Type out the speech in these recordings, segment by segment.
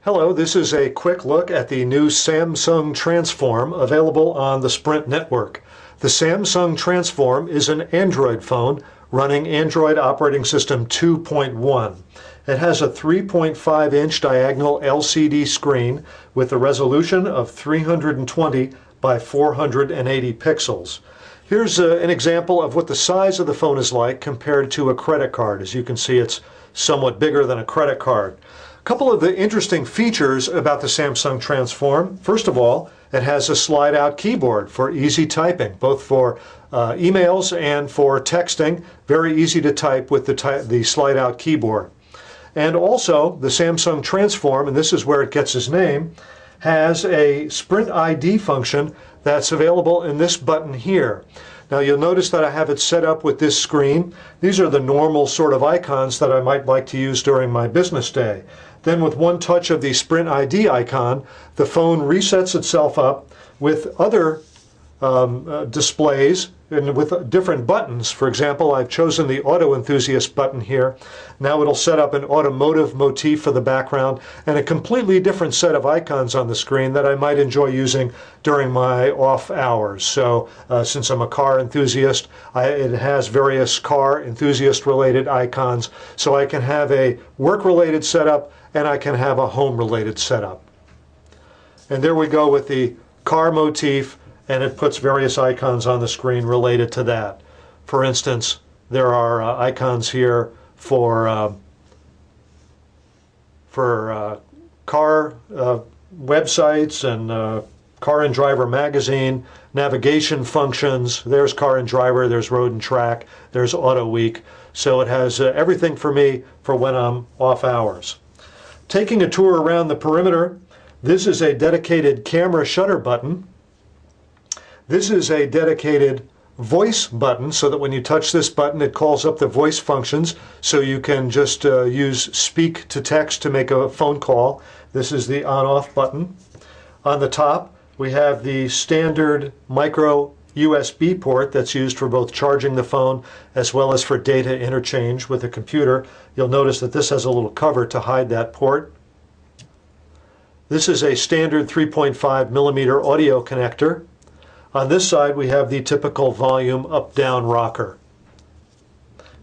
Hello, this is a quick look at the new Samsung Transform available on the Sprint network. The Samsung Transform is an Android phone running Android operating system 2.1. It has a 3.5-inch diagonal LCD screen with a resolution of 320 by 480 pixels. Here's an example of what the size of the phone is like compared to a credit card. As you can see, it's somewhat bigger than a credit card. A couple of the interesting features about the Samsung Transform. First of all, it has a slide-out keyboard for easy typing, both for emails and for texting. Very easy to type with the slide-out keyboard. And also, the Samsung Transform, and this is where it gets its name, has a Sprint ID function that's available in this button here. Now you'll notice that I have it set up with this screen. These are the normal sort of icons that I might like to use during my business day. Then with one touch of the Sprint ID icon, the phone resets itself up with other displays and with different buttons. For example, I've chosen the Auto Enthusiast button here. Now it'll set up an automotive motif for the background and a completely different set of icons on the screen that I might enjoy using during my off hours. So since I'm a car enthusiast, it has various car enthusiast related icons, so I can have a work related setup and I can have a home related setup. And there we go with the car motif, and it puts various icons on the screen related to that. For instance, there are icons here for car websites and Car and Driver magazine, navigation functions. There's Car and Driver, there's Road and Track, there's Auto Week. So it has everything for me for when I'm off hours. Taking a tour around the perimeter, this is a dedicated camera shutter button. This is a dedicated voice button, so that when you touch this button it calls up the voice functions, so you can just use speak to text to make a phone call. This is the on-off button. On the top we have the standard micro USB port that's used for both charging the phone as well as for data interchange with a computer. You'll notice that this has a little cover to hide that port. This is a standard 3.5 millimeter audio connector. On this side we have the typical volume up-down rocker.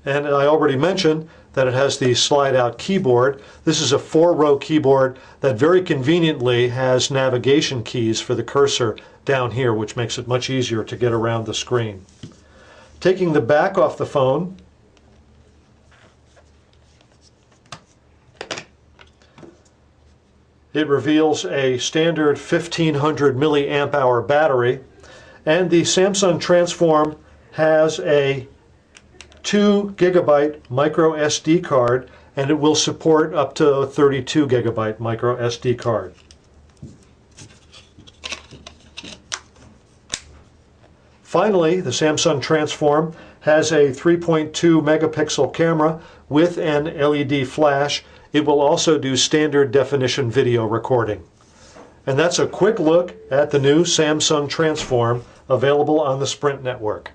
And I already mentioned that it has the slide-out keyboard. This is a 4-row keyboard that very conveniently has navigation keys for the cursor down here, which makes it much easier to get around the screen. Taking the back off the phone, it reveals a standard 1500 milliamp hour battery. And the Samsung Transform has a 2 gigabyte micro SD card, and it will support up to a 32 gigabyte micro SD card. Finally, the Samsung Transform has a 3.2 megapixel camera with an LED flash. It will also do standard definition video recording. And that's a quick look at the new Samsung Transform available on the Sprint network.